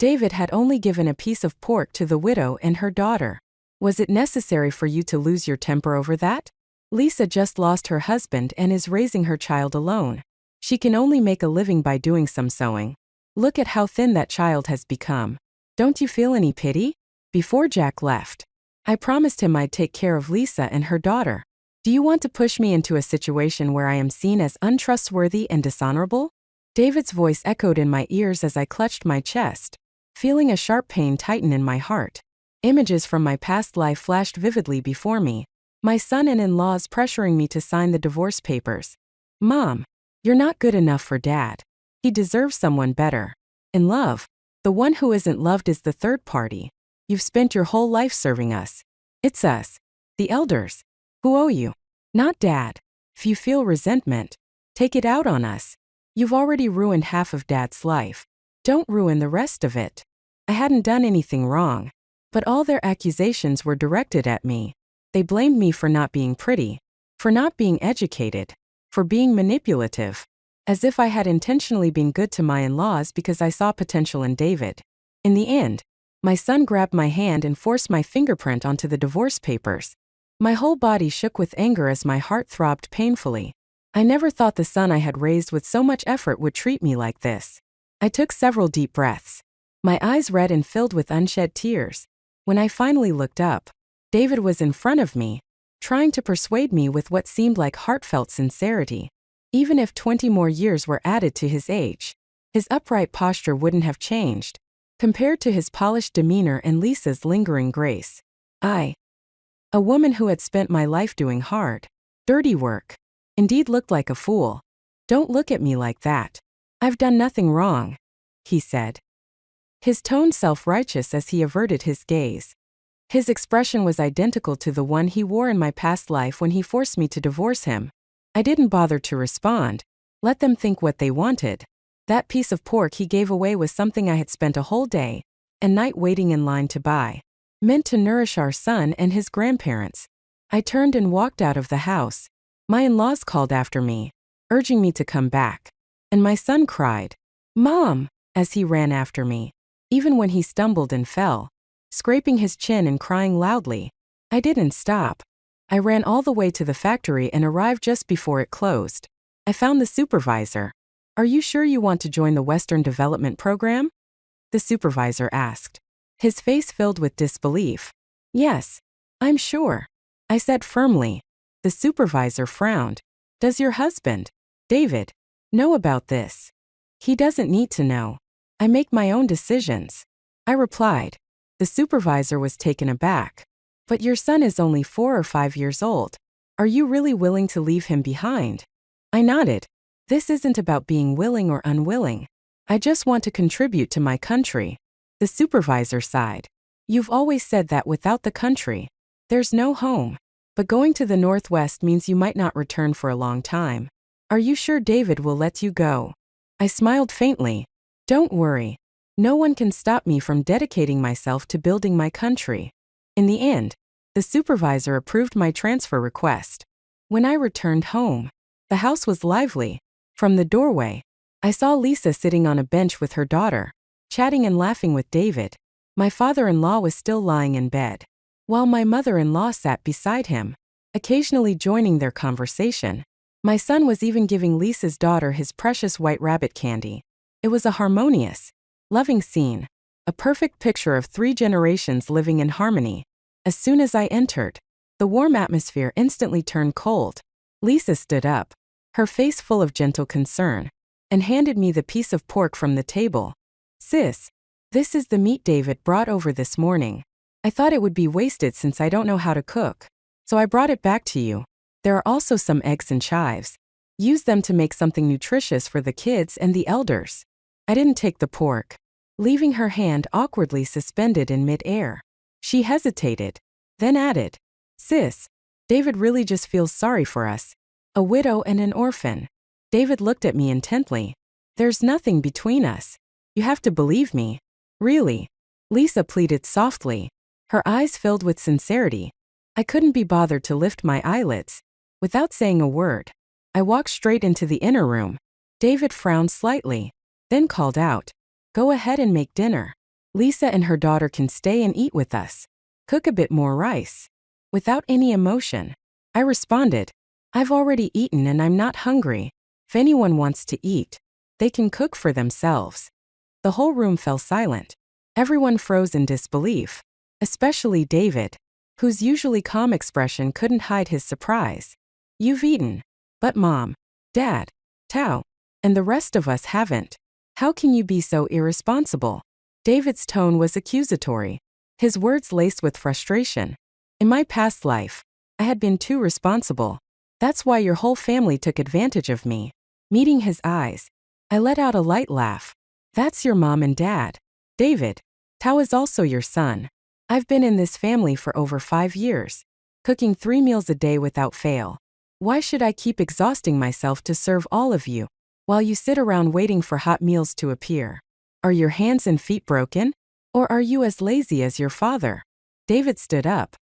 David had only given a piece of pork to the widow and her daughter. Was it necessary for you to lose your temper over that? Lisa just lost her husband and is raising her child alone. She can only make a living by doing some sewing. Look at how thin that child has become. Don't you feel any pity? Before Jack left, I promised him I'd take care of Lisa and her daughter. Do you want to push me into a situation where I am seen as untrustworthy and dishonorable? David's voice echoed in my ears as I clutched my chest, feeling a sharp pain tighten in my heart. Images from my past life flashed vividly before me. My son and in-laws pressuring me to sign the divorce papers. Mom, you're not good enough for Dad. He deserves someone better. In love, the one who isn't loved is the third party. You've spent your whole life serving us. It's us, the elders, who owe you, not Dad. If you feel resentment, take it out on us. You've already ruined half of Dad's life. Don't ruin the rest of it. I hadn't done anything wrong, but all their accusations were directed at me. They blamed me for not being pretty, for not being educated, for being manipulative, as if I had intentionally been good to my in-laws because I saw potential in David. In the end, my son grabbed my hand and forced my fingerprint onto the divorce papers. My whole body shook with anger as my heart throbbed painfully. I never thought the son I had raised with so much effort would treat me like this. I took several deep breaths, my eyes red and filled with unshed tears. When I finally looked up, David was in front of me, trying to persuade me with what seemed like heartfelt sincerity. Even if 20 more years were added to his age, his upright posture wouldn't have changed, compared to his polished demeanor and Lisa's lingering grace. I, a woman who had spent my life doing hard, dirty work, indeed looked like a fool. Don't look at me like that. I've done nothing wrong, he said, his tone self-righteous as he averted his gaze. His expression was identical to the one he wore in my past life when he forced me to divorce him. I didn't bother to respond. Let them think what they wanted. That piece of pork he gave away was something I had spent a whole day and night waiting in line to buy, meant to nourish our son and his grandparents. I turned and walked out of the house. My in-laws called after me, urging me to come back. And my son cried, "Mom," as he ran after me, even when he stumbled and fell, scraping his chin and crying loudly. I didn't stop. I ran all the way to the factory and arrived just before it closed. I found the supervisor. "Are you sure you want to join the Western Development Program?" the supervisor asked, his face filled with disbelief. "Yes, I'm sure," I said firmly. The supervisor frowned. "Does your husband, David, know about this?" "He doesn't need to know. I make my own decisions," I replied. The supervisor was taken aback. "But your son is only 4 or 5 years old. Are you really willing to leave him behind?" I nodded. "This isn't about being willing or unwilling. I just want to contribute to my country." The supervisor sighed. "You've always said that without the country, there's no home. But going to the Northwest means you might not return for a long time. Are you sure David will let you go?" I smiled faintly. "Don't worry. No one can stop me from dedicating myself to building my country." In the end, the supervisor approved my transfer request. When I returned home, the house was lively. From the doorway, I saw Lisa sitting on a bench with her daughter, chatting and laughing with David. My father-in-law was still lying in bed, while my mother-in-law sat beside him, occasionally joining their conversation. My son was even giving Lisa's daughter his precious white rabbit candy. It was a harmonious, loving scene, a perfect picture of 3 generations living in harmony. As soon as I entered, the warm atmosphere instantly turned cold. Lisa stood up, her face full of gentle concern, and handed me the piece of pork from the table. "Sis, this is the meat David brought over this morning. I thought it would be wasted since I don't know how to cook, so I brought it back to you. There are also some eggs and chives. Use them to make something nutritious for the kids and the elders." I didn't take the pork, leaving her hand awkwardly suspended in mid-air. She hesitated, then added, "Sis, David really just feels sorry for us. A widow and an orphan." David looked at me intently. "There's nothing between us. You have to believe me." "Really?" Lisa pleaded softly, her eyes filled with sincerity. I couldn't be bothered to lift my eyelids. Without saying a word, I walked straight into the inner room. David frowned slightly, then called out, "Go ahead and make dinner." Lisa and her daughter can stay and eat with us. Cook a bit more rice. Without any emotion, I responded, I've already eaten and I'm not hungry. If anyone wants to eat, they can cook for themselves. The whole room fell silent. Everyone froze in disbelief, especially David, whose usually calm expression couldn't hide his surprise. You've eaten. But Mom, Dad, Tao, and the rest of us haven't. How can you be so irresponsible? David's tone was accusatory, his words laced with frustration. In my past life, I had been too responsible. That's why your whole family took advantage of me. Meeting his eyes, I let out a light laugh. That's your mom and dad. David, Tao is also your son. I've been in this family for over 5 years, cooking 3 meals a day without fail. Why should I keep exhausting myself to serve all of you, while you sit around waiting for hot meals to appear? Are your hands and feet broken? Or are you as lazy as your father? David stood up,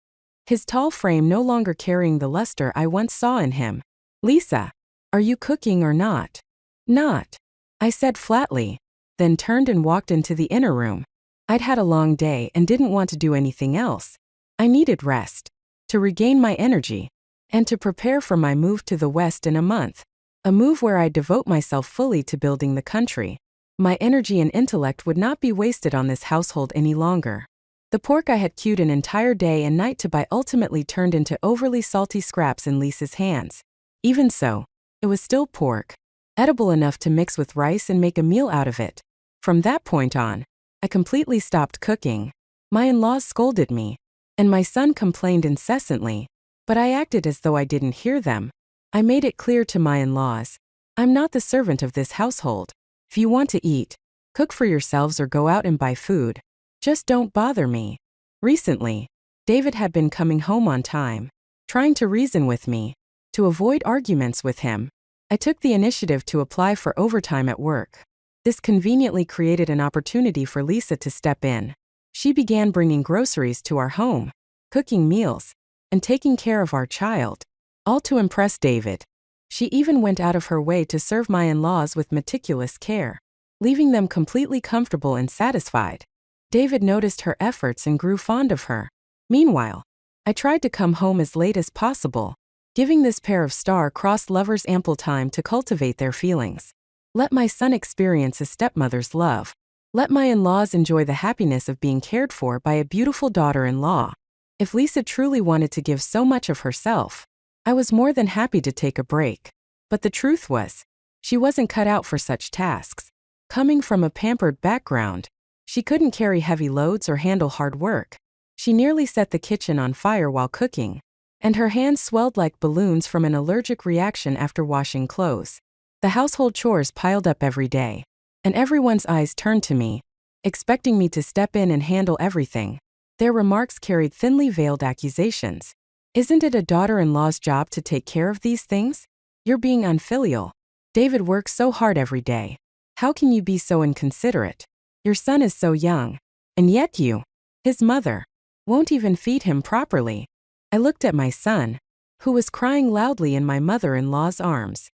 his tall frame no longer carrying the luster I once saw in him. Lisa, are you cooking or not? Not, I said flatly, then turned and walked into the inner room. I'd had a long day and didn't want to do anything else. I needed rest, to regain my energy, and to prepare for my move to the West in a month. A move where I'd devote myself fully to building the country. My energy and intellect would not be wasted on this household any longer. The pork I had queued an entire day and night to buy ultimately turned into overly salty scraps in Lisa's hands. Even so, it was still pork, edible enough to mix with rice and make a meal out of it. From that point on, I completely stopped cooking. My in-laws scolded me, and my son complained incessantly, but I acted as though I didn't hear them. I made it clear to my in-laws, I'm not the servant of this household. If you want to eat, cook for yourselves or go out and buy food. Just don't bother me. Recently, David had been coming home on time, trying to reason with me. To avoid arguments with him, I took the initiative to apply for overtime at work. This conveniently created an opportunity for Lisa to step in. She began bringing groceries to our home, cooking meals, and taking care of our child, all to impress David. She even went out of her way to serve my in-laws with meticulous care, leaving them completely comfortable and satisfied. David noticed her efforts and grew fond of her. Meanwhile, I tried to come home as late as possible, giving this pair of star-crossed lovers ample time to cultivate their feelings. Let my son experience a stepmother's love. Let my in-laws enjoy the happiness of being cared for by a beautiful daughter-in-law. If Lisa truly wanted to give so much of herself, I was more than happy to take a break. But the truth was, she wasn't cut out for such tasks. Coming from a pampered background, she couldn't carry heavy loads or handle hard work. She nearly set the kitchen on fire while cooking, and her hands swelled like balloons from an allergic reaction after washing clothes. The household chores piled up every day, and everyone's eyes turned to me, expecting me to step in and handle everything. Their remarks carried thinly veiled accusations. Isn't it a daughter-in-law's job to take care of these things? You're being unfilial. David works so hard every day. How can you be so inconsiderate? Your son is so young, and yet you, his mother, won't even feed him properly. I looked at my son, who was crying loudly in my mother-in-law's arms.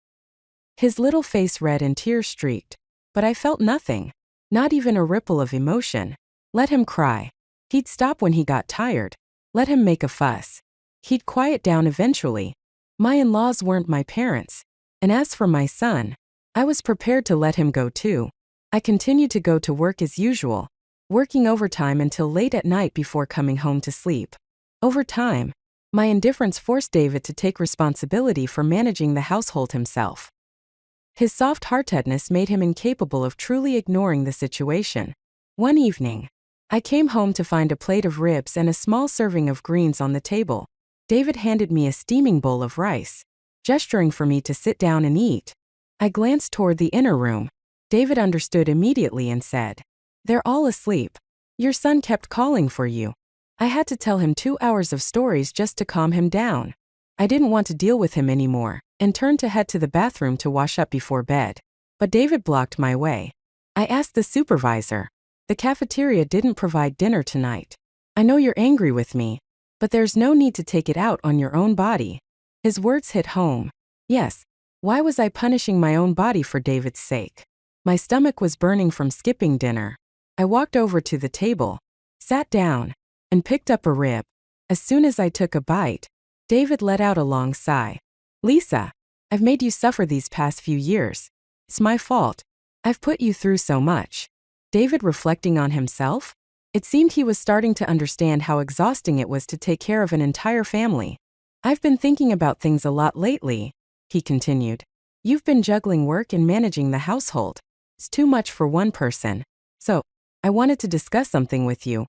His little face red and tear-streaked, but I felt nothing, not even a ripple of emotion. Let him cry. He'd stop when he got tired. Let him make a fuss. He'd quiet down eventually. My in-laws weren't my parents, and as for my son, I was prepared to let him go too. I continued to go to work as usual, working overtime until late at night before coming home to sleep. Over time, my indifference forced David to take responsibility for managing the household himself. His soft-heartedness made him incapable of truly ignoring the situation. One evening, I came home to find a plate of ribs and a small serving of greens on the table. David handed me a steaming bowl of rice, gesturing for me to sit down and eat. I glanced toward the inner room. David understood immediately and said, "They're all asleep. Your son kept calling for you." I had to tell him 2 hours of stories just to calm him down. I didn't want to deal with him anymore, and turned to head to the bathroom to wash up before bed. But David blocked my way. I asked the supervisor. The cafeteria didn't provide dinner tonight. I know you're angry with me, but there's no need to take it out on your own body. His words hit home. Yes, why was I punishing my own body for David's sake? My stomach was burning from skipping dinner. I walked over to the table, sat down, and picked up a rib. As soon as I took a bite, David let out a long sigh. Lisa, I've made you suffer these past few years. It's my fault. I've put you through so much. David reflecting on himself? It seemed he was starting to understand how exhausting it was to take care of an entire family. I've been thinking about things a lot lately, he continued. You've been juggling work and managing the household. It's too much for one person. So, I wanted to discuss something with you.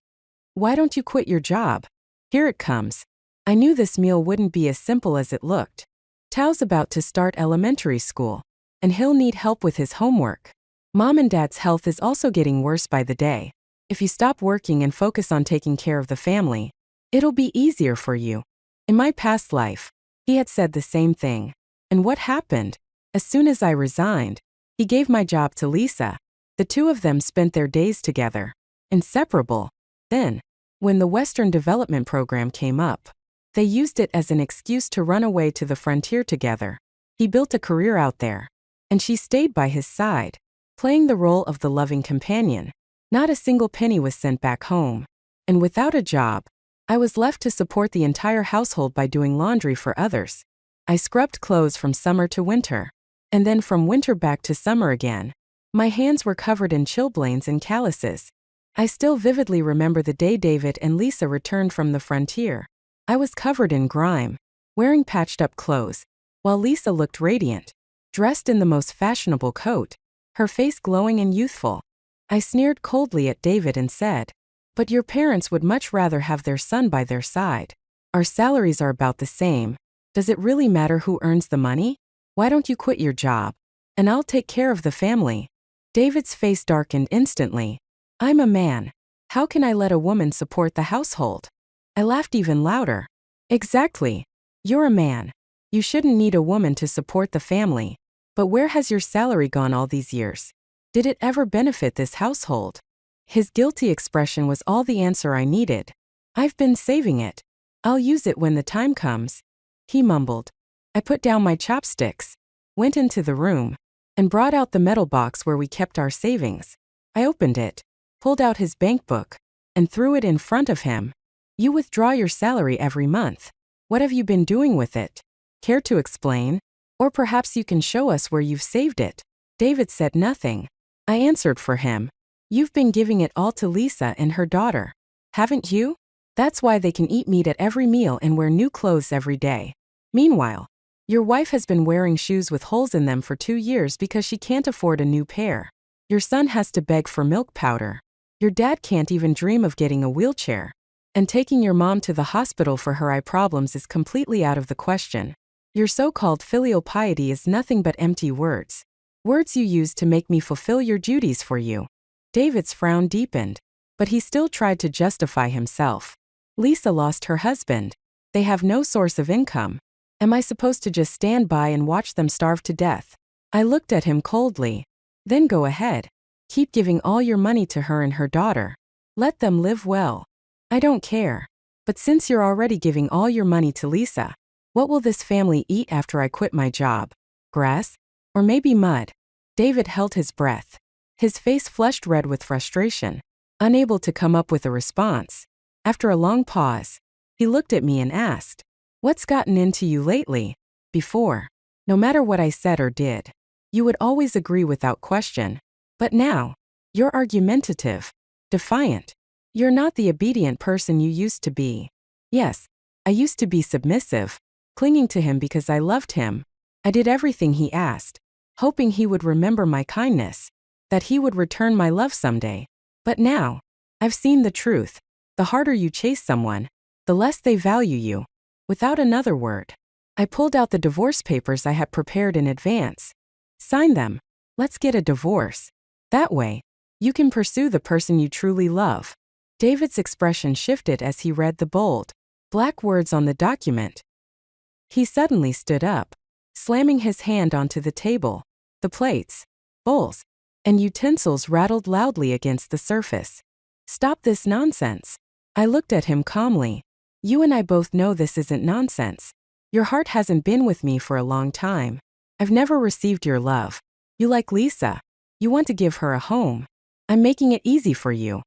Why don't you quit your job? Here it comes. I knew this meal wouldn't be as simple as it looked. Tao's about to start elementary school, and he'll need help with his homework. Mom and Dad's health is also getting worse by the day. If you stop working and focus on taking care of the family, it'll be easier for you. In my past life, he had said the same thing. And what happened? As soon as I resigned, he gave my job to Lisa. The two of them spent their days together, inseparable. Then, when the Western Development Program came up, they used it as an excuse to run away to the frontier together. He built a career out there, and she stayed by his side, playing the role of the loving companion. Not a single penny was sent back home. And without a job, I was left to support the entire household by doing laundry for others. I scrubbed clothes from summer to winter, and then from winter back to summer again. My hands were covered in chilblains and calluses. I still vividly remember the day David and Lisa returned from the frontier. I was covered in grime, wearing patched-up clothes, while Lisa looked radiant, dressed in the most fashionable coat, her face glowing and youthful. I sneered coldly at David and said, "But your parents would much rather have their son by their side. Our salaries are about the same. Does it really matter who earns the money? Why don't you quit your job? And I'll take care of the family." David's face darkened instantly. I'm a man. How can I let a woman support the household? I laughed even louder. Exactly. You're a man. You shouldn't need a woman to support the family. But where has your salary gone all these years? Did it ever benefit this household? His guilty expression was all the answer I needed. I've been saving it. I'll use it when the time comes, he mumbled. I put down my chopsticks, went into the room, and brought out the metal box where we kept our savings. I opened it, pulled out his bank book, and threw it in front of him. You withdraw your salary every month. What have you been doing with it? Care to explain? Or perhaps you can show us where you've saved it. David said nothing. I answered for him. You've been giving it all to Lisa and her daughter. Haven't you? That's why they can eat meat at every meal and wear new clothes every day. Meanwhile, your wife has been wearing shoes with holes in them for 2 years because she can't afford a new pair. Your son has to beg for milk powder. Your dad can't even dream of getting a wheelchair. And taking your mom to the hospital for her eye problems is completely out of the question. Your so-called filial piety is nothing but empty words. Words you use to make me fulfill your duties for you. David's frown deepened, but he still tried to justify himself. Lisa lost her husband. They have no source of income. Am I supposed to just stand by and watch them starve to death? I looked at him coldly. Then go ahead. Keep giving all your money to her and her daughter. Let them live well. I don't care. But since you're already giving all your money to Lisa, what will this family eat after I quit my job? Grass? Or maybe mud? David held his breath. His face flushed red with frustration, unable to come up with a response. After a long pause, he looked at me and asked, "What's gotten into you lately?" Before, no matter what I said or did, you would always agree without question. But now, you're argumentative, defiant. You're not the obedient person you used to be. Yes, I used to be submissive, clinging to him because I loved him. I did everything he asked, hoping he would remember my kindness, that he would return my love someday. But now, I've seen the truth. The harder you chase someone, the less they value you. Without another word, I pulled out the divorce papers I had prepared in advance. Sign them. Let's get a divorce. That way, you can pursue the person you truly love. David's expression shifted as he read the bold, black words on the document. He suddenly stood up, slamming his hand onto the table. The plates, bowls, and utensils rattled loudly against the surface. Stop this nonsense. I looked at him calmly. You and I both know this isn't nonsense. Your heart hasn't been with me for a long time. I've never received your love. You like Lisa. You want to give her a home. I'm making it easy for you.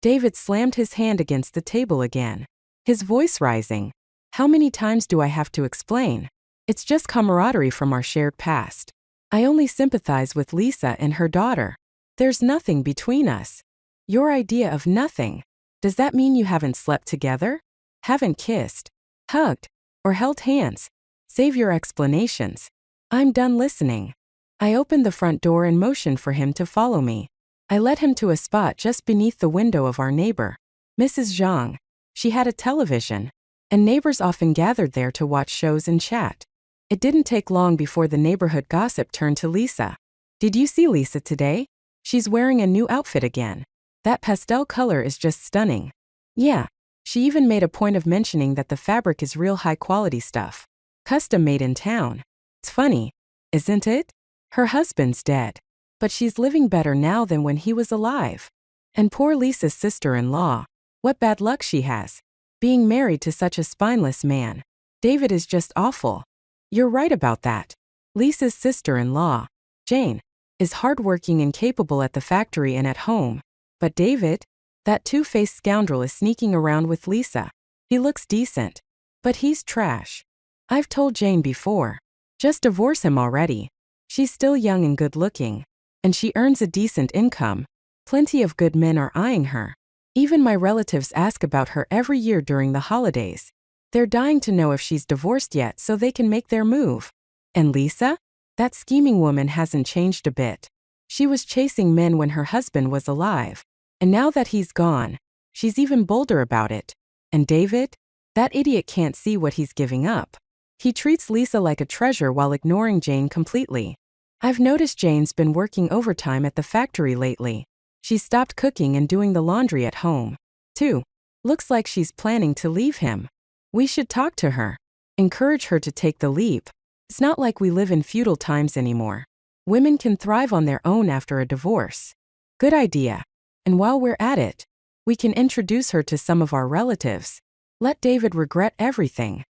David slammed his hand against the table again, his voice rising. How many times do I have to explain? It's just camaraderie from our shared past. I only sympathize with Lisa and her daughter. There's nothing between us. Your idea of nothing. Does that mean you haven't slept together? Haven't kissed, hugged, or held hands? Save your explanations. I'm done listening. I opened the front door and motioned for him to follow me. I led him to a spot just beneath the window of our neighbor, Mrs. Zhang. She had a television, and neighbors often gathered there to watch shows and chat. It didn't take long before the neighborhood gossip turned to Lisa. Did you see Lisa today? She's wearing a new outfit again. That pastel color is just stunning. Yeah. She even made a point of mentioning that the fabric is real high-quality stuff. Custom made in town. It's funny, isn't it? Her husband's dead, but she's living better now than when he was alive. And poor Lisa's sister-in-law. What bad luck she has. Being married to such a spineless man. David is just awful. You're right about that. Lisa's sister-in-law, Jane, is hardworking and capable at the factory and at home. But David? That two-faced scoundrel is sneaking around with Lisa. He looks decent, but he's trash. I've told Jane before. Just divorce him already. She's still young and good-looking, and she earns a decent income. Plenty of good men are eyeing her. Even my relatives ask about her every year during the holidays. They're dying to know if she's divorced yet so they can make their move. And Lisa? That scheming woman hasn't changed a bit. She was chasing men when her husband was alive. And now that he's gone, she's even bolder about it. And David? That idiot can't see what he's giving up. He treats Lisa like a treasure while ignoring Jane completely. I've noticed Jane's been working overtime at the factory lately. She's stopped cooking and doing the laundry at home, too. Looks like she's planning to leave him. We should talk to her. Encourage her to take the leap. It's not like we live in feudal times anymore. Women can thrive on their own after a divorce. Good idea. And while we're at it, we can introduce her to some of our relatives. Let David regret everything.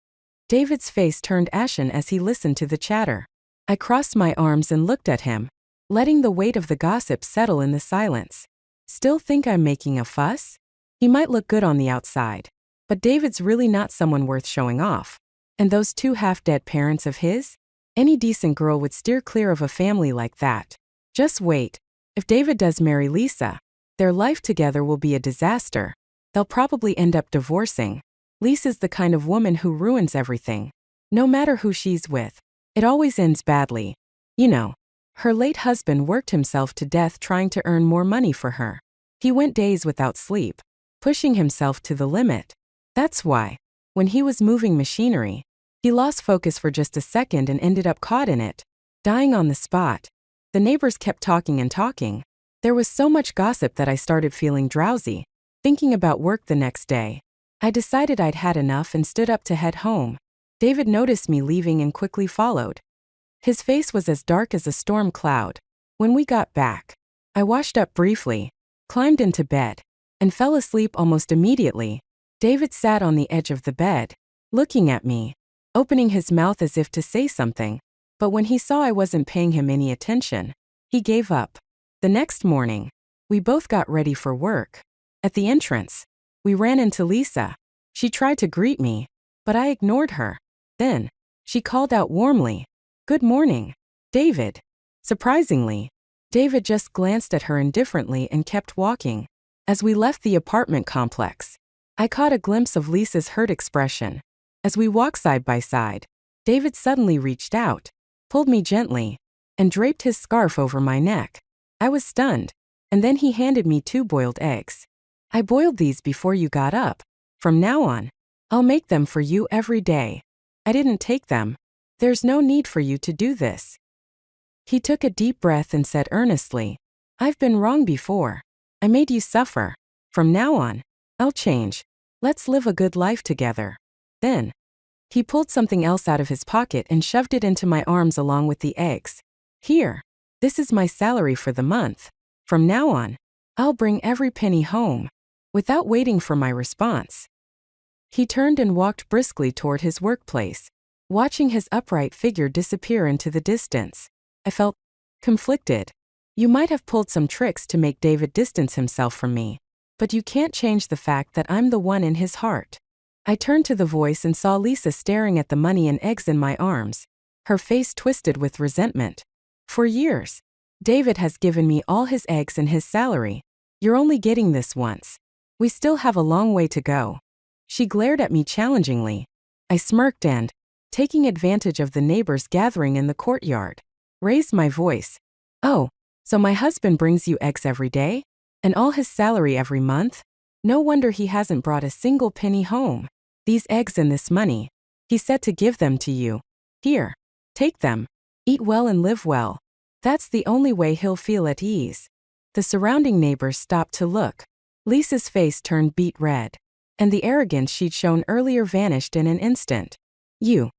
David's face turned ashen as he listened to the chatter. I crossed my arms and looked at him, letting the weight of the gossip settle in the silence. Still think I'm making a fuss? He might look good on the outside, but David's really not someone worth showing off. And those two half-dead parents of his? Any decent girl would steer clear of a family like that. Just wait. If David does marry Lisa, their life together will be a disaster. They'll probably end up divorcing. Lisa's the kind of woman who ruins everything. No matter who she's with, it always ends badly. You know, her late husband worked himself to death trying to earn more money for her. He went days without sleep, pushing himself to the limit. That's why, when he was moving machinery, he lost focus for just a second and ended up caught in it, dying on the spot. The neighbors kept talking and talking. There was so much gossip that I started feeling drowsy. Thinking about work the next day, I decided I'd had enough and stood up to head home. David noticed me leaving and quickly followed. His face was as dark as a storm cloud. When we got back, I washed up briefly, climbed into bed, and fell asleep almost immediately. David sat on the edge of the bed, looking at me, opening his mouth as if to say something, but when he saw I wasn't paying him any attention, he gave up. The next morning, we both got ready for work. At the entrance, we ran into Lisa. She tried to greet me, but I ignored her. Then, she called out warmly, "Good morning, David." Surprisingly, David just glanced at her indifferently and kept walking. As we left the apartment complex, I caught a glimpse of Lisa's hurt expression. As we walked side by side, David suddenly reached out, pulled me gently, and draped his scarf over my neck. I was stunned, and then he handed me 2 boiled eggs. "I boiled these before you got up. From now on, I'll make them for you every day." I didn't take them. "There's no need for you to do this." He took a deep breath and said earnestly, "I've been wrong before. I made you suffer. From now on, I'll change. Let's live a good life together." Then, he pulled something else out of his pocket and shoved it into my arms along with the eggs. "Here, this is my salary for the month. From now on, I'll bring every penny home." Without waiting for my response, he turned and walked briskly toward his workplace. Watching his upright figure disappear into the distance, I felt conflicted. You might have pulled some tricks to make David distance himself from me, but you can't change the fact that I'm the one in his heart. I turned to the voice and saw Lisa staring at the money and eggs in my arms, her face twisted with resentment. For years, David has given me all his eggs and his salary. You're only getting this once. We still have a long way to go. She glared at me challengingly. I smirked and, taking advantage of the neighbors gathering in the courtyard, raised my voice. Oh, so my husband brings you eggs every day? And all his salary every month? No wonder he hasn't brought a single penny home. These eggs and this money. He said to give them to you. Here. Take them. Eat well and live well. That's the only way he'll feel at ease. The surrounding neighbors stopped to look. Lisa's face turned beet red, and the arrogance she'd shown earlier vanished in an instant. You're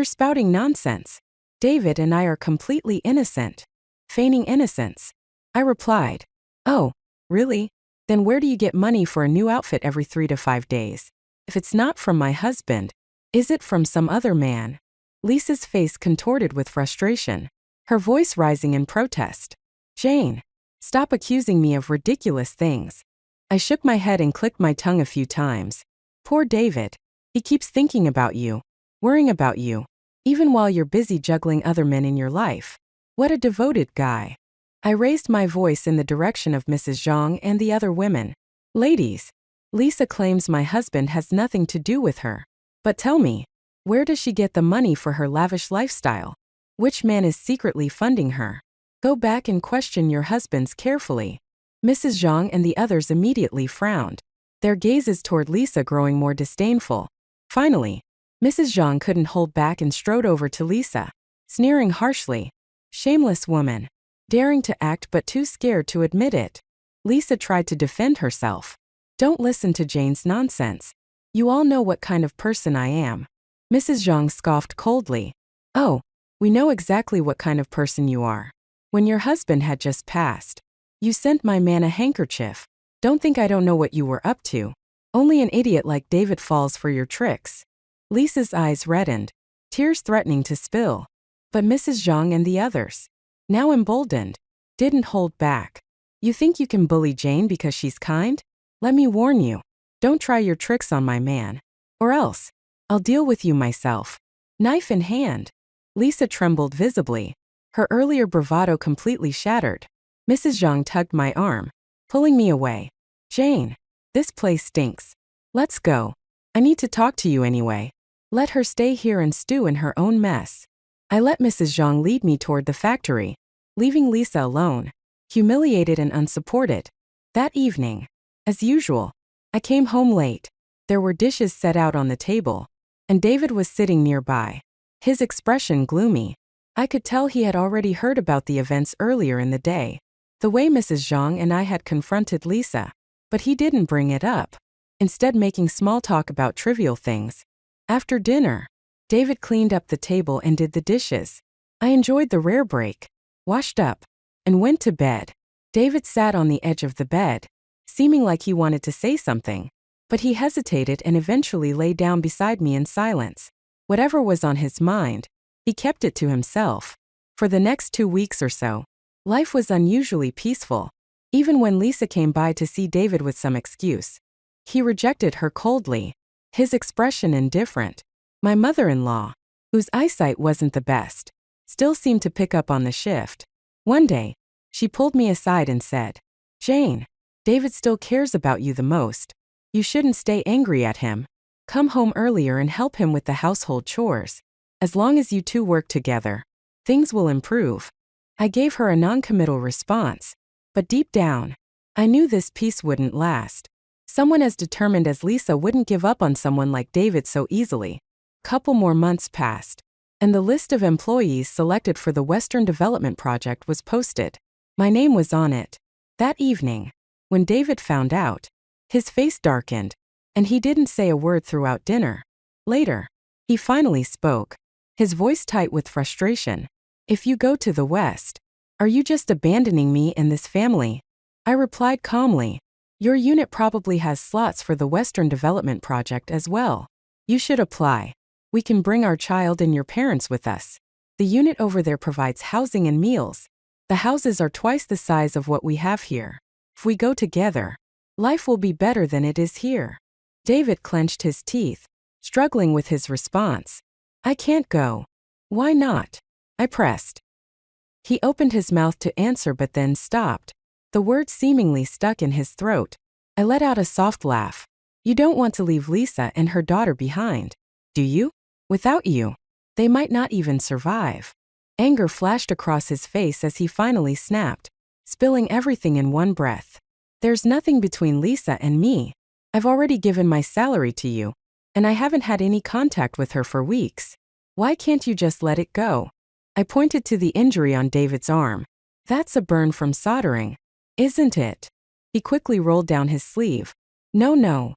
spouting nonsense. David and I are completely innocent. Feigning innocence. I replied. Oh, really? Then where do you get money for a new outfit every 3 to 5 days? If it's not from my husband, is it from some other man? Lisa's face contorted with frustration, her voice rising in protest. Jane, stop accusing me of ridiculous things. I shook my head and clicked my tongue a few times. Poor David. He keeps thinking about you, worrying about you, even while you're busy juggling other men in your life. What a devoted guy. I raised my voice in the direction of Mrs. Zhang and the other women. Ladies, Lisa claims my husband has nothing to do with her. But tell me, where does she get the money for her lavish lifestyle? Which man is secretly funding her? Go back and question your husbands carefully. Mrs. Zhang and the others immediately frowned, their gazes toward Lisa growing more disdainful. Finally, Mrs. Zhang couldn't hold back and strode over to Lisa, sneering harshly. Shameless woman. Daring to act but too scared to admit it. Lisa tried to defend herself. Don't listen to Jane's nonsense. You all know what kind of person I am. Mrs. Zhang scoffed coldly. Oh, we know exactly what kind of person you are. When your husband had just passed, you sent my man a handkerchief. Don't think I don't know what you were up to. Only an idiot like David falls for your tricks. Lisa's eyes reddened, tears threatening to spill. But Mrs. Zhang and the others, now emboldened, didn't hold back. You think you can bully Jane because she's kind? Let me warn you, don't try your tricks on my man. Or else, I'll deal with you myself. Knife in hand. Lisa trembled visibly, her earlier bravado completely shattered. Mrs. Zhang tugged my arm, pulling me away. Jane, this place stinks. Let's go. I need to talk to you anyway. Let her stay here and stew in her own mess. I let Mrs. Zhang lead me toward the factory, leaving Lisa alone, humiliated and unsupported. That evening, as usual, I came home late. There were dishes set out on the table, and David was sitting nearby, his expression gloomy. I could tell he had already heard about the events earlier in the day, the way Mrs. Zhang and I had confronted Lisa, but he didn't bring it up, instead making small talk about trivial things. After dinner, David cleaned up the table and did the dishes. I enjoyed the rare break, washed up, and went to bed. David sat on the edge of the bed, seeming like he wanted to say something, but he hesitated and eventually lay down beside me in silence. Whatever was on his mind, he kept it to himself. For the next 2 weeks or so, life was unusually peaceful, even when Lisa came by to see David with some excuse. He rejected her coldly, his expression indifferent. My mother-in-law, whose eyesight wasn't the best, still seemed to pick up on the shift. One day, she pulled me aside and said, Jane, David still cares about you the most. You shouldn't stay angry at him. Come home earlier and help him with the household chores. As long as you two work together, things will improve. I gave her a non-committal response, but deep down, I knew this peace wouldn't last. Someone as determined as Lisa wouldn't give up on someone like David so easily. Couple more months passed, and the list of employees selected for the Western Development Project was posted. My name was on it. That evening, when David found out, his face darkened, and he didn't say a word throughout dinner. Later, he finally spoke, his voice tight with frustration. If you go to the West, are you just abandoning me and this family? I replied calmly. Your unit probably has slots for the Western Development Project as well. You should apply. We can bring our child and your parents with us. The unit over there provides housing and meals. The houses are twice the size of what we have here. If we go together, life will be better than it is here. David clenched his teeth, struggling with his response. I can't go. Why not? I pressed. He opened his mouth to answer but then stopped. The words seemingly stuck in his throat. I let out a soft laugh. You don't want to leave Lisa and her daughter behind, do you? Without you, they might not even survive. Anger flashed across his face as he finally snapped, spilling everything in one breath. There's nothing between Lisa and me. I've already given my salary to you, and I haven't had any contact with her for weeks. Why can't you just let it go? I pointed to the injury on David's arm. That's a burn from soldering, isn't it? He quickly rolled down his sleeve. No,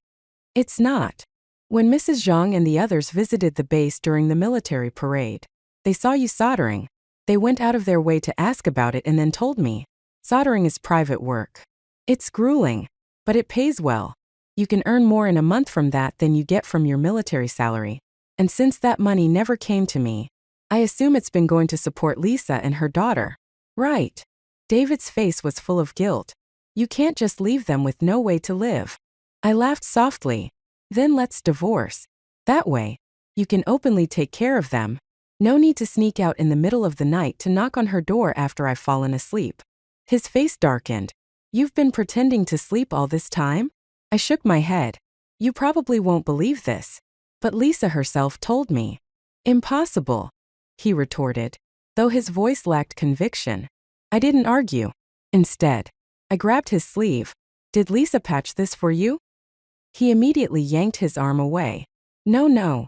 it's not. When Mrs. Zhang and the others visited the base during the military parade, they saw you soldering. They went out of their way to ask about it and then told me. Soldering is private work. It's grueling, but it pays well. You can earn more in a month from that than you get from your military salary. And since that money never came to me, I assume it's been going to support Lisa and her daughter. Right. David's face was full of guilt. You can't just leave them with no way to live. I laughed softly. Then let's divorce. That way, you can openly take care of them. No need to sneak out in the middle of the night to knock on her door after I've fallen asleep. His face darkened. You've been pretending to sleep all this time? I shook my head. You probably won't believe this, but Lisa herself told me. Impossible, he retorted, though his voice lacked conviction. I didn't argue. Instead, I grabbed his sleeve. Did Lisa patch this for you? He immediately yanked his arm away. No.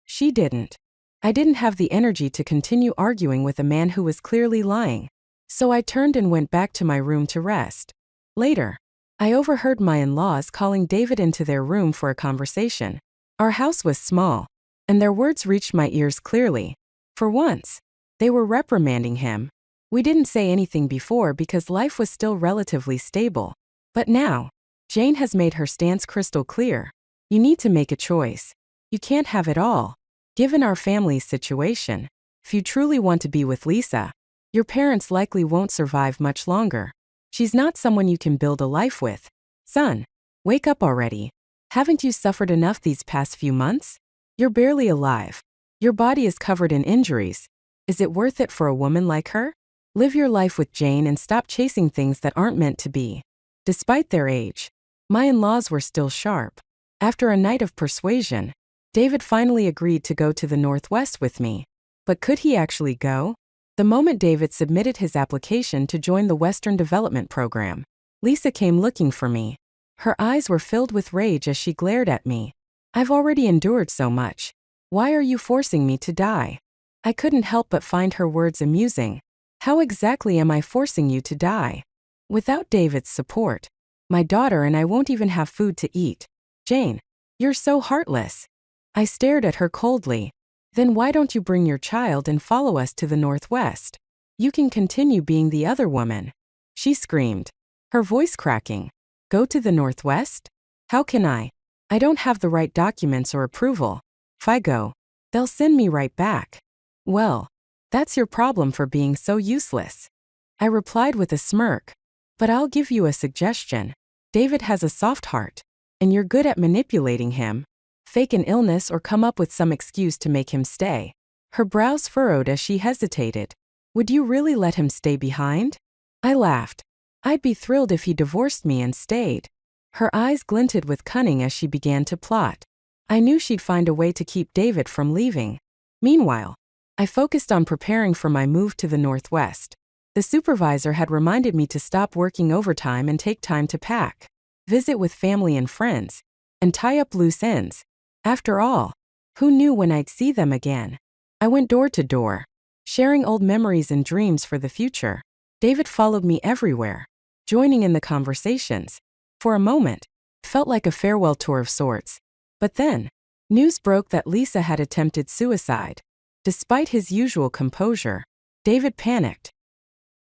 She didn't. I didn't have the energy to continue arguing with a man who was clearly lying, so I turned and went back to my room to rest. Later, I overheard my in-laws calling David into their room for a conversation. Our house was small, and their words reached my ears clearly. For once, they were reprimanding him. We didn't say anything before because life was still relatively stable. But now, Jane has made her stance crystal clear. You need to make a choice. You can't have it all. Given our family's situation, if you truly want to be with Lisa, your parents likely won't survive much longer. She's not someone you can build a life with. Son, wake up already. Haven't you suffered enough these past few months? You're barely alive. Your body is covered in injuries. Is it worth it for a woman like her? Live your life with Jane and stop chasing things that aren't meant to be. Despite their age, my in-laws were still sharp. After a night of persuasion, David finally agreed to go to the Northwest with me. But could he actually go? The moment David submitted his application to join the Western Development Program, Lisa came looking for me. Her eyes were filled with rage as she glared at me. I've already endured so much. Why are you forcing me to die? I couldn't help but find her words amusing. How exactly am I forcing you to die? Without David's support, my daughter and I won't even have food to eat. Jane, you're so heartless. I stared at her coldly. Then why don't you bring your child and follow us to the Northwest? You can continue being the other woman. She screamed, her voice cracking. Go to the Northwest? How can I? I don't have the right documents or approval. If I go, they'll send me right back. Well, that's your problem for being so useless. I replied with a smirk. But I'll give you a suggestion. David has a soft heart, and you're good at manipulating him. Fake an illness or come up with some excuse to make him stay. Her brows furrowed as she hesitated. Would you really let him stay behind? I laughed. I'd be thrilled if he divorced me and stayed. Her eyes glinted with cunning as she began to plot. I knew she'd find a way to keep David from leaving. Meanwhile, I focused on preparing for my move to the Northwest. The supervisor had reminded me to stop working overtime and take time to pack, visit with family and friends, and tie up loose ends. After all, who knew when I'd see them again? I went door to door, sharing old memories and dreams for the future. David followed me everywhere, joining in the conversations. For a moment, it felt like a farewell tour of sorts. But then, news broke that Lisa had attempted suicide. Despite his usual composure, David panicked.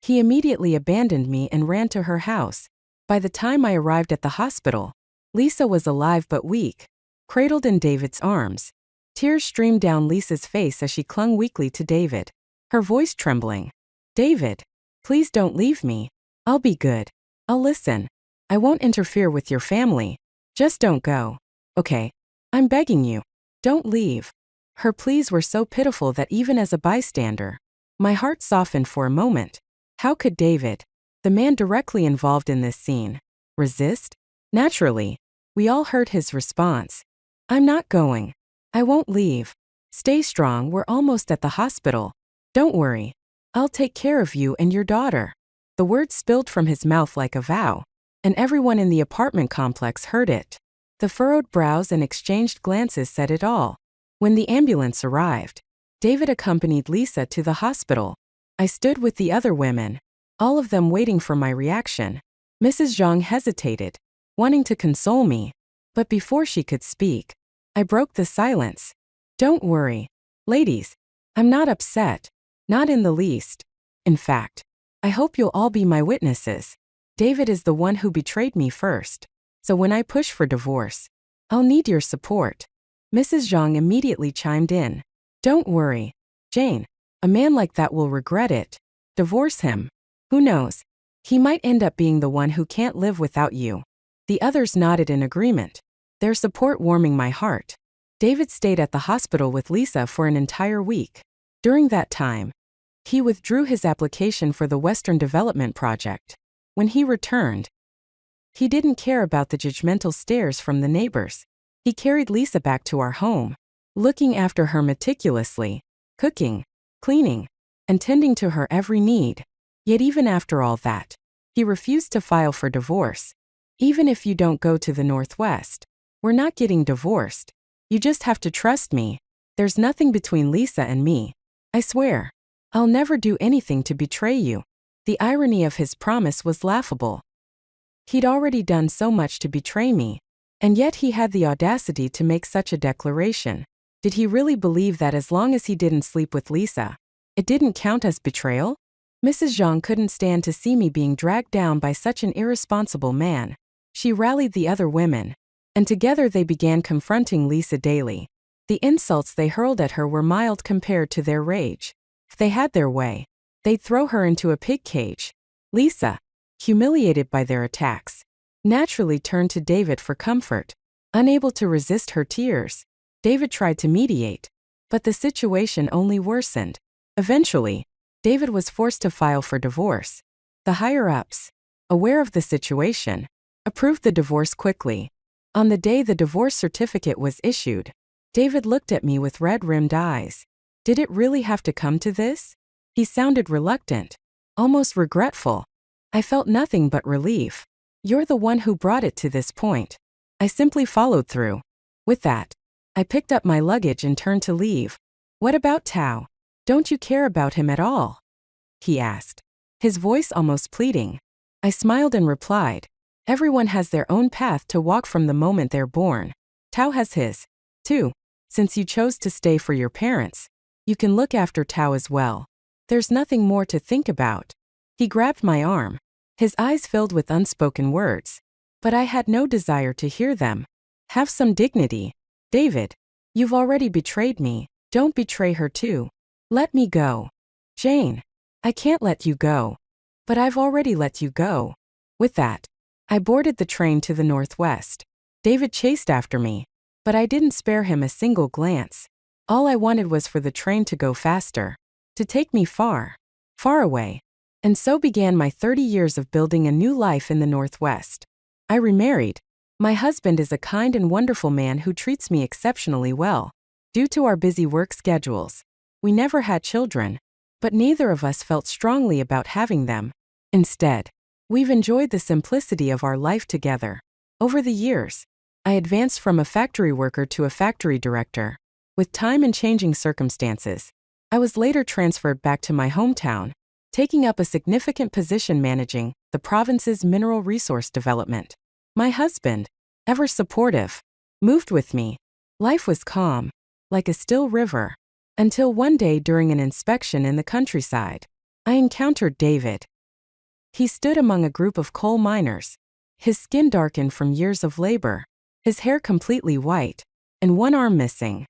He immediately abandoned me and ran to her house. By the time I arrived at the hospital, Lisa was alive but weak, cradled in David's arms. Tears streamed down Lisa's face as she clung weakly to David, her voice trembling. David, Please don't leave me. I'll be good. I'll listen. I won't interfere with your family. Just don't go. Okay? I'm begging you. Don't leave. Her pleas were so pitiful that even as a bystander, my heart softened for a moment. How could David, the man directly involved in this scene, resist? Naturally, we all heard his response. I'm not going. I won't leave. Stay strong, we're almost at the hospital. Don't worry. I'll take care of you and your daughter. The words spilled from his mouth like a vow, and everyone in the apartment complex heard it. The furrowed brows and exchanged glances said it all. When the ambulance arrived, David accompanied Lisa to the hospital. I stood with the other women, all of them waiting for my reaction. Mrs. Zhang hesitated, wanting to console me, but before she could speak, I broke the silence. Don't worry, ladies. I'm not upset. Not in the least. In fact, I hope you'll all be my witnesses. David is the one who betrayed me first. So when I push for divorce, I'll need your support. Mrs. Zhang immediately chimed in. Don't worry, Jane. A man like that will regret it. Divorce him. Who knows? He might end up being the one who can't live without you. The others nodded in agreement, their support warming my heart. David stayed at the hospital with Lisa for an entire week. During that time, he withdrew his application for the Western Development Project. When he returned, he didn't care about the judgmental stares from the neighbors. He carried Lisa back to our home, looking after her meticulously, cooking, cleaning, and tending to her every need. Yet even after all that, he refused to file for divorce. Even if you don't go to the Northwest, we're not getting divorced. You just have to trust me. There's nothing between Lisa and me. I swear. I'll never do anything to betray you. The irony of his promise was laughable. He'd already done so much to betray me, and yet he had the audacity to make such a declaration. Did he really believe that as long as he didn't sleep with Lisa, it didn't count as betrayal? Mrs. Zhang couldn't stand to see me being dragged down by such an irresponsible man. She rallied the other women, and together they began confronting Lisa daily. The insults they hurled at her were mild compared to their rage. If they had their way, they'd throw her into a pig cage. Lisa, humiliated by their attacks, naturally turned to David for comfort. Unable to resist her tears, David tried to mediate, but the situation only worsened. Eventually, David was forced to file for divorce. The higher-ups, aware of the situation, approved the divorce quickly. On the day the divorce certificate was issued, David looked at me with red-rimmed eyes. Did it really have to come to this? He sounded reluctant, almost regretful. I felt nothing but relief. You're the one who brought it to this point. I simply followed through. With that, I picked up my luggage and turned to leave. What about Tao? Don't you care about him at all? He asked, his voice almost pleading. I smiled and replied, everyone has their own path to walk from the moment they're born. Tao has his, too. Since you chose to stay for your parents, you can look after Tao as well. There's nothing more to think about. He grabbed my arm, his eyes filled with unspoken words. But I had no desire to hear them. Have some dignity, David. You've already betrayed me. Don't betray her too. Let me go. Jane, I can't let you go. But I've already let you go. With that, I boarded the train to the Northwest. David chased after me, but I didn't spare him a single glance. All I wanted was for the train to go faster, to take me far, far away. And so began my 30 years of building a new life in the Northwest. I remarried. My husband is a kind and wonderful man who treats me exceptionally well. Due to our busy work schedules, we never had children, but neither of us felt strongly about having them. Instead, we've enjoyed the simplicity of our life together. Over the years, I advanced from a factory worker to a factory director. With time and changing circumstances, I was later transferred back to my hometown, taking up a significant position managing the province's mineral resource development. My husband, ever supportive, moved with me. Life was calm, like a still river, until one day during an inspection in the countryside, I encountered David. He stood among a group of coal miners, his skin darkened from years of labor, his hair completely white, and one arm missing.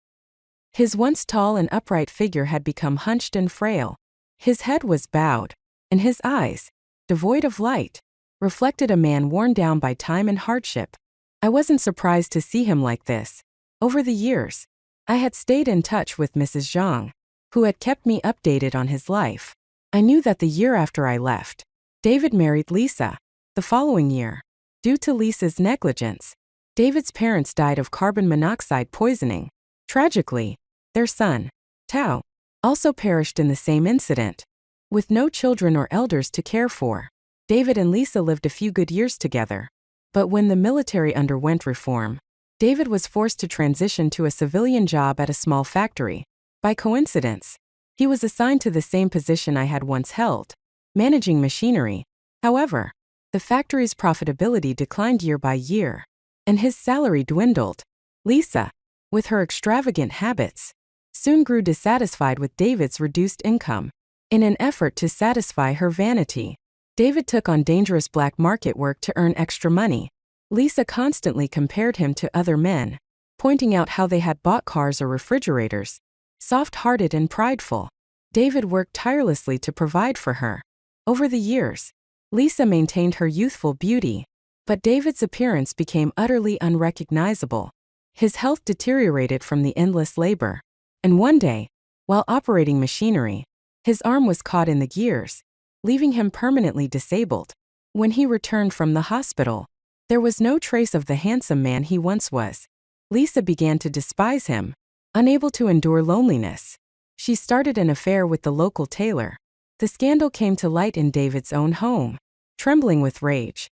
His once tall and upright figure had become hunched and frail. His head was bowed, and his eyes, devoid of light, reflected a man worn down by time and hardship. I wasn't surprised to see him like this. Over the years, I had stayed in touch with Mrs. Zhang, who had kept me updated on his life. I knew that the year after I left, David married Lisa. The following year, due to Lisa's negligence, David's parents died of carbon monoxide poisoning. Tragically, their son, Tao, also perished in the same incident. With no children or elders to care for, David and Lisa lived a few good years together. But when the military underwent reform, David was forced to transition to a civilian job at a small factory. By coincidence, he was assigned to the same position I had once held, managing machinery. However, the factory's profitability declined year by year, and his salary dwindled. Lisa, with her extravagant habits, soon grew dissatisfied with David's reduced income. In an effort to satisfy her vanity, David took on dangerous black market work to earn extra money. Lisa constantly compared him to other men, pointing out how they had bought cars or refrigerators. Soft-hearted and prideful, David worked tirelessly to provide for her. Over the years, Lisa maintained her youthful beauty, but David's appearance became utterly unrecognizable. His health deteriorated from the endless labor, and one day, while operating machinery, his arm was caught in the gears, leaving him permanently disabled. When he returned from the hospital, there was no trace of the handsome man he once was. Lisa began to despise him. Unable to endure loneliness, she started an affair with the local tailor. The scandal came to light in David's own home. Trembling with rage,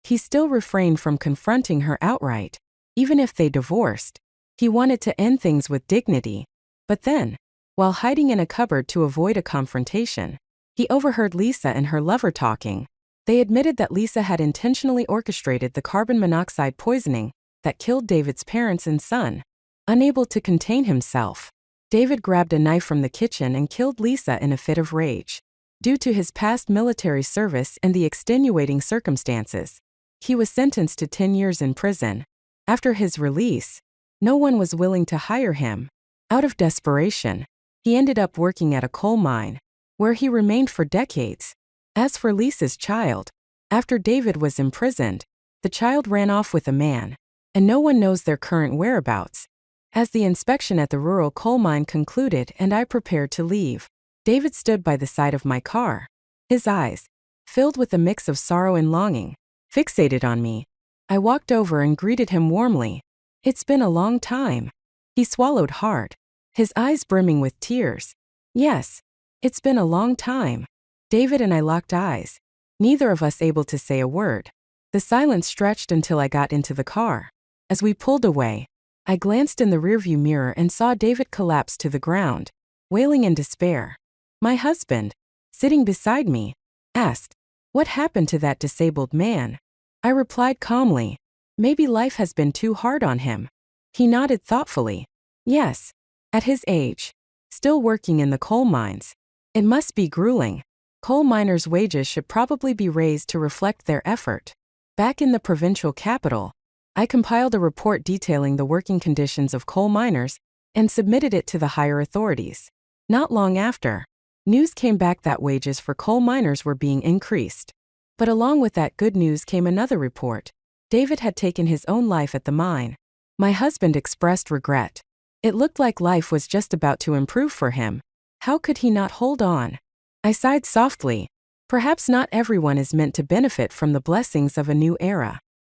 he still refrained from confronting her outright. Even if they divorced, he wanted to end things with dignity. But then, while hiding in a cupboard to avoid a confrontation, he overheard Lisa and her lover talking. They admitted that Lisa had intentionally orchestrated the carbon monoxide poisoning that killed David's parents and son. Unable to contain himself, David grabbed a knife from the kitchen and killed Lisa in a fit of rage. Due to his past military service and the extenuating circumstances, he was sentenced to 10 years in prison. After his release, no one was willing to hire him. Out of desperation, he ended up working at a coal mine, where he remained for decades. As for Lisa's child, after David was imprisoned, the child ran off with a man, and no one knows their current whereabouts. As the inspection at the rural coal mine concluded and I prepared to leave, David stood by the side of my car, his eyes, filled with a mix of sorrow and longing, fixated on me. I walked over and greeted him warmly. "It's been a long time." He swallowed hard, his eyes brimming with tears. "Yes, it's been a long time." David and I locked eyes, neither of us able to say a word. The silence stretched until I got into the car. As we pulled away, I glanced in the rearview mirror and saw David collapse to the ground, wailing in despair. My husband, sitting beside me, asked, "What happened to that disabled man?" I replied calmly, "Maybe life has been too hard on him." He nodded thoughtfully. "Yes, at his age, still working in the coal mines. It must be grueling. Coal miners' wages should probably be raised to reflect their effort." Back in the provincial capital, I compiled a report detailing the working conditions of coal miners and submitted it to the higher authorities. Not long after, news came back that wages for coal miners were being increased. But along with that good news came another report. David had taken his own life at the mine. My husband expressed regret. It looked like life was just about to improve for him. How could he not hold on? I sighed softly. Perhaps not everyone is meant to benefit from the blessings of a new era.